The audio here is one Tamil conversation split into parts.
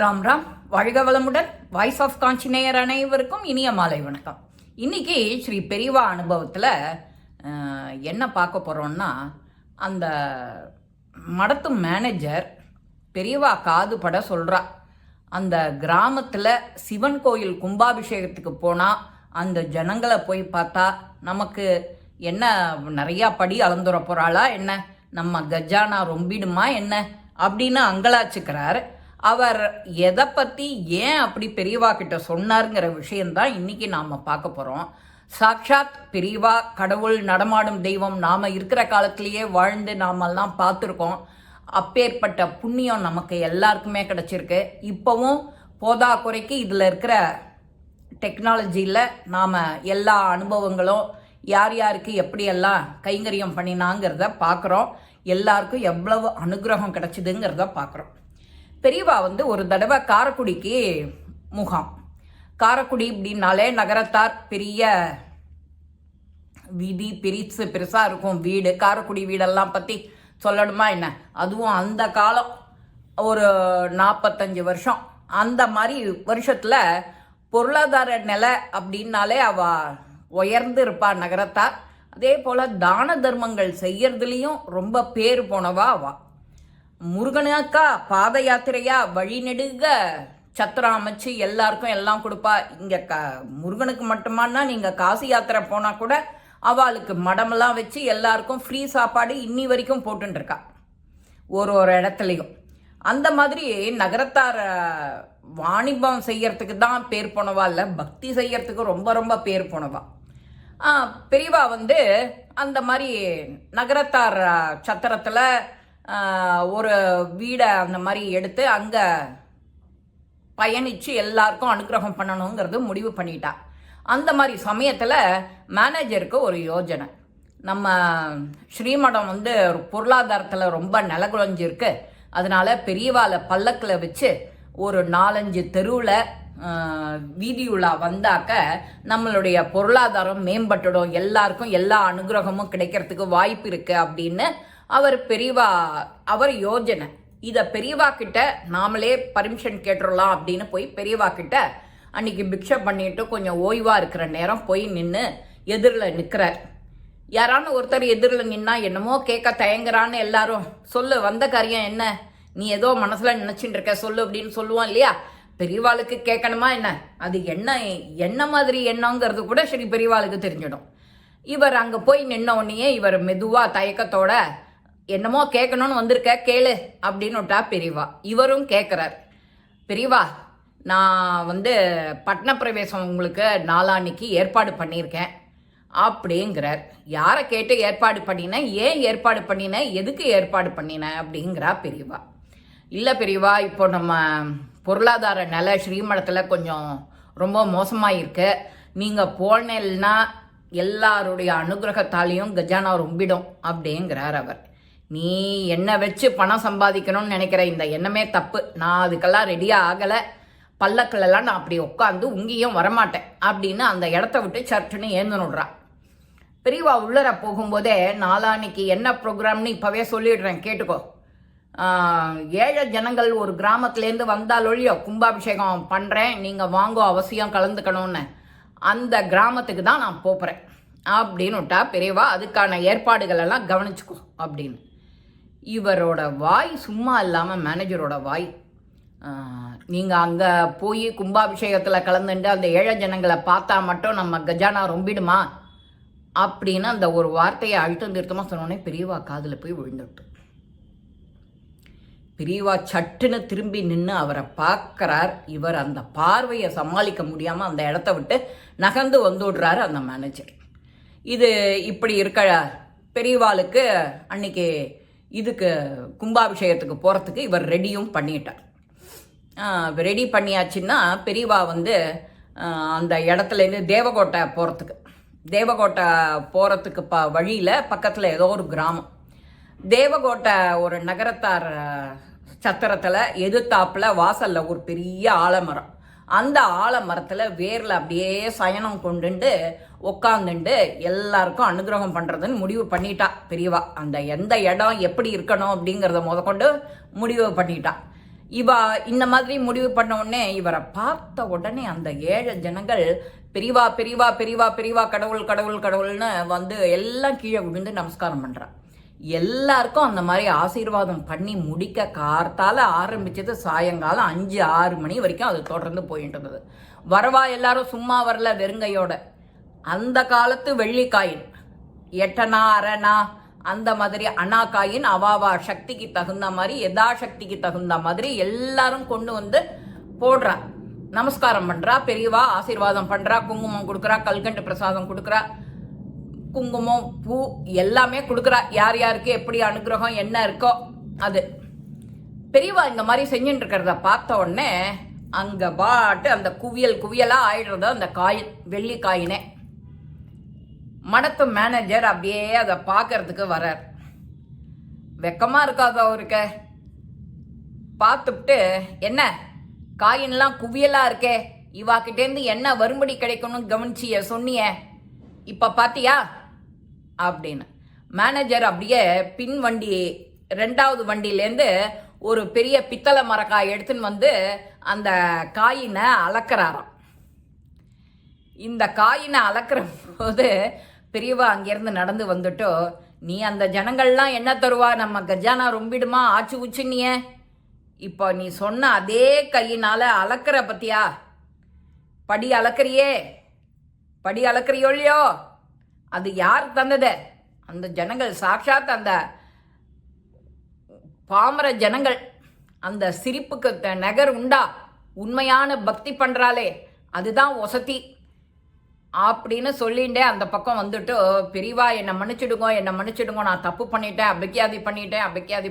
ராம் ராம், வாழ்க வளமுடன். வாய்ஸ் ஆஃப் காஞ்சி நேயர் அனைவருக்கும் இனிய மாலை வணக்கம். இன்னைக்கு ஸ்ரீ பெரியவா அனுபவத்தில் என்ன பார்க்க போகிறோம்னா, அந்த மடத்து மேனேஜர் பெரியவா காது பட சொல்கிறா, அந்த கிராமத்தில் சிவன் கோயில் கும்பாபிஷேகத்துக்கு போனால் அந்த ஜனங்களை போய் பார்த்தா நமக்கு என்ன நிறையா படி அளந்துட போகிறாளா என்ன, நம்ம கஜானா ரொம்பிடுமா என்ன அப்படின்னு அங்கலாச்சுக்கிறார். அவர் எதை பற்றி ஏன் அப்படி பெரியவா கிட்ட சொன்னாருங்கிற விஷயந்தான் இன்னைக்கு நாம் பார்க்க போகிறோம். சாக்ஷாத் பெரியவா கடவுள், நடமாடும் தெய்வம், நாம் இருக்கிற காலத்திலேயே வாழ்ந்து நாமெல்லாம் பார்த்துருக்கோம். அப்பேற்பட்ட புண்ணியம் நமக்கு எல்லாருக்குமே கிடச்சிருக்கு. இப்போவும் போதா குறைக்கு இதில் இருக்கிற டெக்னாலஜியில் நாம் எல்லா அனுபவங்களும் யார் யாருக்கு எப்படியெல்லாம் கைங்கரியம் பண்ணினாங்கிறத பார்க்குறோம். எல்லாருக்கும் எவ்வளவு அனுகிரகம் கிடச்சிதுங்கிறத பார்க்குறோம். பெரியவா ஒரு தடவை காரைக்குடிக்கு முகாம். காரைக்குடி அப்படின்னாலே நகரத்தார், பெரிய வீதி பெருசாக இருக்கும் வீடு. காரைக்குடி வீடெல்லாம் பற்றி சொல்லணுமா என்ன, அதுவும் அந்த காலம் ஒரு 45 வருஷம் அந்த மாதிரி வருஷத்தில் பொருளாதார நிலை அப்படின்னாலே உயர்ந்து இருப்பா நகரத்தார். அதே போல் தான தர்மங்கள் செய்யறதுலேயும் ரொம்ப பேர் போனவா முருகனுக்கா பாத யாத்திரையா வழி நெடுக சத்திரம் அமைச்சு எல்லாருக்கும் எல்லாம் கொடுப்பா. இங்கே முருகனுக்கு மட்டுமானா நீங்கள் காசி யாத்திரை போனால் கூட அவளுக்கு மடமெல்லாம் வச்சு எல்லாருக்கும் ஃப்ரீ சாப்பாடு இன்னி வரைக்கும் போட்டுருக்கா ஒரு இடத்துலையும். அந்த மாதிரி நகரத்தார வாணிபம் செய்யறதுக்கு தான் பேர் போனவா, இல்லை பக்தி செய்யறதுக்கு ரொம்ப ரொம்ப பேர் போனவா. பெரியவா அந்த மாதிரி நகரத்தார் சத்திரத்தில் ஒரு வீடை அந்த மாதிரி எடுத்து அங்கே பயணித்து எல்லாருக்கும் அனுகிரகம் பண்ணணுங்கிறது முடிவு பண்ணிட்டா. அந்த மாதிரி சமயத்தில் மேனேஜருக்கு ஒரு யோஜனை. நம்ம ஸ்ரீமடம் ஒரு பொருளாதாரத்தில் ரொம்ப நிலகுலைஞ்சிருக்கு. அதனால் பெரியவாளை பல்லக்கில் வச்சு ஒரு 4-5 தெருவில் வீதியுலா வந்தாக்க நம்மளுடைய பொருளாதாரம் மேம்பட்டுடும், எல்லாருக்கும் எல்லா அனுகிரகமும் கிடைக்கிறதுக்கு வாய்ப்பு இருக்குது அப்படின்னு அவர் யோஜனை. இதை பெரியவா கிட்ட நாமளே பர்மிஷன் கேட்டுடலாம் அப்படின்னு போய் பெரியவா கிட்ட அன்னைக்கு பிக்ஷை பண்ணிட்டு கொஞ்சம் ஓய்வாக இருக்கிற நேரம் போய் நின்று எதிரில் நிற்கிறார். யாரான ஒருத்தர் எதிரில் நின்னா என்னமோ கேட்க தயங்குறான்னு எல்லாரும், சொல்லு வந்த காரியம் என்ன, நீ ஏதோ மனசில் நினச்சிட்டு இருக்க சொல்லு அப்படின்னு சொல்லுவான் இல்லையா. பெரியவாளுக்கு கேட்கணுமா என்ன, அது என்ன மாதிரி எண்ணங்கிறது கூட சரி பெரியவாளுக்கு தெரிஞ்சிடும். இவர் அங்கே போய் நின்ன உடனே இவர் மெதுவாக தயக்கத்தோட என்னமோ கேட்கணும்னு வந்திருக்க கேளு அப்படின்னு விட்டா பெரியவா. இவரும் கேட்குறார், பெரியவா நான் பட்ன பிரவேசம் உங்களுக்கு நாளான்னைக்கு ஏற்பாடு பண்ணியிருக்கேன் அப்படிங்கிறார். யாரை கேட்டு ஏற்பாடு பண்ணினேன், ஏன் ஏற்பாடு பண்ணினேன், எதுக்கு ஏற்பாடு பண்ணினேன் அப்படிங்கிறா பெரியவா. இல்லை பெரியவா, இப்போ நம்ம பொருளாதார நிலை ஸ்ரீமடத்தில் கொஞ்சம் ரொம்ப மோசமாக இருக்கு. நீங்கள் போனேன்னா எல்லாருடைய அனுகிரகத்தாலையும் கஜானா ரொம்பிடும் அப்படிங்கிறார் அவர். நீ என்னை வச்சு பணம் சம்பாதிக்கணும்னு நினைக்கிற இந்த எண்ணமே தப்பு. நான் அதுக்கெல்லாம் ரெடியாக ஆகலை. பல்லக்கிலலாம் நான் அப்படி உட்காந்து உங்கேயும் வரமாட்டேன் அப்படின்னு அந்த இடத்த விட்டு சர்ச்சுன்னு ஏந்துனுடுறான். பெரியவா உள்ளர போகும்போதே, நாளான்னைக்கு என்ன ப்ரோக்ராம்னு இப்போவே சொல்லிடுறேன் கேட்டுக்கோ. ஏழை ஜனங்கள் ஒரு கிராமத்துலேருந்து வந்தாலொழியோ கும்பாபிஷேகம் பண்ணுறேன், நீங்கள் வாங்கோ அவசியம் கலந்துக்கணும்னு, அந்த கிராமத்துக்கு தான் நான் போகிறேன் அப்படின்னு விட்டா பெரியவா. அதுக்கான ஏற்பாடுகள் எல்லாம் கவனிச்சுக்கோ அப்படின்னு. இவரோட வாய் சும்மா இல்லாமல் மேனேஜரோட வாய், நீங்கள் அங்கே போய் கும்பாபிஷேகத்தில் கலந்துட்டு அந்த ஏழை ஜனங்களை பார்த்தா மட்டும் நம்ம கஜானா ரொம்பிடுமா அப்படின்னு அந்த ஒரு வார்த்தையை அழுத்தம் திருத்தமாக சொன்னோடனே பெரியவா காதில் போய் விழுந்துட்டு பெரியவா சட்டுன்னு திரும்பி நின்று அவரை பார்க்குறார். இவர் அந்த பார்வையை சமாளிக்க முடியாமல் அந்த இடத்த விட்டு நகர்ந்து வந்துடுறாரு அந்த மேனேஜர். இது இப்படி இருக்க பெரியவாளுக்கு அன்னைக்கு இதுக்கு கும்பாபிஷேகத்துக்கு போகிறதுக்கு இவர் ரெடியும் பண்ணிட்டார். ரெடி பண்ணியாச்சுன்னா பெரியவா அந்த இடத்துலேருந்து தேவகோட்டை போகிறதுக்கு வழியில் பக்கத்தில் ஏதோ ஒரு கிராமம். தேவகோட்டை ஒரு நகரத்தார் சத்திரத்தில் எதிர்த்தாப்பில் வாசலில் ஒரு பெரிய ஆலமரம். அந்த ஆலமரத்தில் வேரில் அப்படியே சயனம் கொண்டுண்டு உட்காந்துண்டு எல்லாருக்கும் அனுகிரகம் பண்ணுறதுன்னு முடிவு பண்ணிட்டா பெரியவா. அந்த எந்த இடம் எப்படி இருக்கணும் அப்படிங்கிறத முதற்கொண்டு முடிவு பண்ணிட்டா. இந்த மாதிரி முடிவு பண்ண உடனே இவரை பார்த்த உடனே அந்த ஏழை ஜனங்கள் பெரியவா பெரியவா பெரியவா பெரியவா கடவுள் கடவுள் கடவுள்னு வந்து எல்லாம் கீழே விழுந்து நமஸ்காரம் பண்ணுறா. எல்லாருக்கும் அந்த மாதிரி ஆசீர்வாதம் பண்ணி முடிக்க கார்த்தால ஆரம்பிச்சது சாயங்காலம் 5-6 மணி வரைக்கும் அது தொடர்ந்து போயிட்டு இருந்தது. வரவா எல்லாரும் சும்மா வரல வெறுங்கையோட. அந்த காலத்து வெள்ளிக்காயின் 8 அரணா அந்த மாதிரி அனாக்காயின் அவாவா சக்திக்கு தகுந்த மாதிரி யதாசக்திக்கு தகுந்த மாதிரி எல்லாரும் கொண்டு வந்து போடுறா, நமஸ்காரம் பண்றா, பெரியவா ஆசீர்வாதம் பண்றா, குங்குமம் கொடுக்குறா, கல்கண்டு பிரசாதம் கொடுக்குறா, குங்குமம் பூ எல்லாமே கொடுக்குறா. யார் யாருக்கு எப்படி அனுகிரகம் என்ன இருக்கோ அது. பெரியவா இந்த மாதிரி செஞ்சுட்டு இருக்கிறத பார்த்த உடனே அங்க பாட்டு அந்த குவியல் குவியலா ஆயிடுறது அந்த காயின், வெள்ளி காயினே. மடத்து மேனேஜர் அப்படியே அதை பார்க்கறதுக்கு வர்றார். வெக்கமா இருக்காது அவருக்கு. பார்த்துட்டு, என்ன காயின்லாம் குவியலா இருக்கே, இவாக்கிட்டேருந்து என்ன வரும்படி கிடைக்கணும்னு கவனிச்சிய சொன்னிய, இப்ப பாத்தியா அப்படின்னு. மேனேஜர் அப்படியே பின் வண்டி 2வது வண்டியிலேருந்து ஒரு பெரிய பித்தளை மரக்காய் எடுத்துன்னு வந்து அந்த காயினை அளக்கிறாராம். இந்த காயினை அளக்கிற போது பெரியவா அங்கேருந்து நடந்து வந்துட்டோ, நீ அந்த ஜனங்கள்லாம் என்ன தருவா, நம்ம கஜானா ரொம்பிடுமா ஆச்சு உச்சுன்னிய, இப்போ நீ சொன்ன அதே கையினால அளக்கிற பத்தியா, படி அளக்கிறியே, படி அளக்கிறியோ இல்லையோ, அது யார் தந்தது, அந்த ஜனங்கள் சாட்சாத் அந்த பாமர ஜனங்கள், அந்த சிரிப்புக்கு நகர் உண்டா, உண்மையான பக்தி பண்றாளே அதுதான் வசதி அப்படின்னு சொல்லிண்டே அந்த பக்கம் வந்துட்டு, பெரியவா என்னை மன்னிச்சிடுங்க, நான் தப்பு பண்ணிட்டேன், அபிக்கியாதி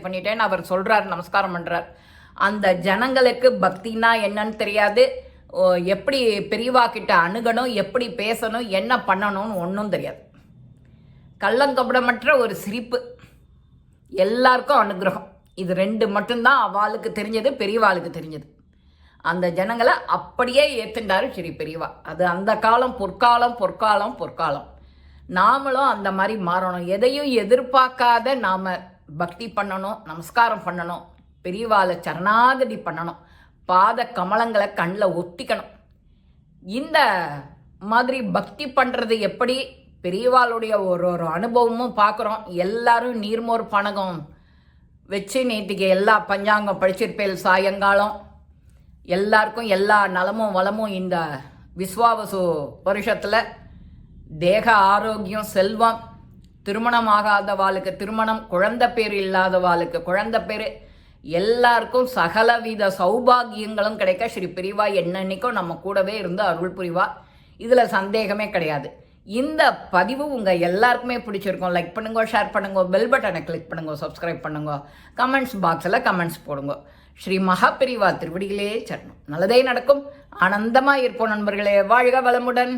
பண்ணிட்டேன்னு அவர் சொல்றாரு, நமஸ்காரம் பண்றார். அந்த ஜனங்களுக்கு பக்தினா என்னன்னு தெரியாது, எப்படி பெரியவா கிட்ட அணுகணும், எப்படி பேசணும், என்ன பண்ணணும்னு ஒன்றும் தெரியாது. கள்ளங்கபடமற்ற ஒரு சிரிப்பு, எல்லாருக்கும் அனுகிரகம். இது 2 மட்டும்தான் அவளுக்கு தெரிஞ்சது, பெரியவாளுக்கு தெரிஞ்சது. அந்த ஜனங்களை அப்படியே ஏத்துண்டாரு ஸ்ரீ பெரியவா. அது அந்த காலம், பொற்காலம் பொற்காலம் பொற்காலம். நாமளும் அந்த மாதிரி மாறணும். எதையும் எதிர்பார்க்காத நாம பக்தி பண்ணணும், நமஸ்காரம் பண்ணணும், பெரியவாளை சரணாகதி பண்ணணும், பாத கமலங்களை கண்ணில் ஒத்திக்கணும். இந்த மாதிரி பக்தி பண்ணுறது எப்படி, பெரியவாளுடைய ஒரு அனுபவமும் பார்க்குறோம். எல்லாரும் நீர்மோர் பணகம் வச்சு நேற்றுக்கு எல்லா பஞ்சாங்கம் படிச்சிருப்பேல் சாயங்காலம். எல்லாருக்கும் எல்லா நலமும் வளமும் இந்த விஸ்வாவசு வருஷத்தில் தேக ஆரோக்கியம், செல்வம், திருமணம் ஆகாதவாளுக்கு திருமணம், குழந்தை பேர் இல்லாதவாளுக்கு குழந்தை பேர், எல்லாருக்கும் சகலவித சௌபாகியங்களும் கிடைக்க ஸ்ரீ பெரியவா என்னன்னைக்கும் நம்ம கூடவே இருந்து அருள் புரிவா. இதில் சந்தேகமே கிடையாது. இந்த பதிவு உங்கள் எல்லாருக்குமே பிடிச்சிருக்கும். லைக் பண்ணுங்க, ஷேர் பண்ணுங்க, பெல் பட்டனை கிளிக் பண்ணுங்க, சப்ஸ்கிரைப் பண்ணுங்க, கமெண்ட்ஸ் பாக்ஸில் கமெண்ட்ஸ் போடுங்க. ஸ்ரீ மகாபெரிவா திருவடிகளே சரணம். நல்லதே நடக்கும். ஆனந்தமாக இருப்போம் நண்பர்களே. வாழ்க வளமுடன்.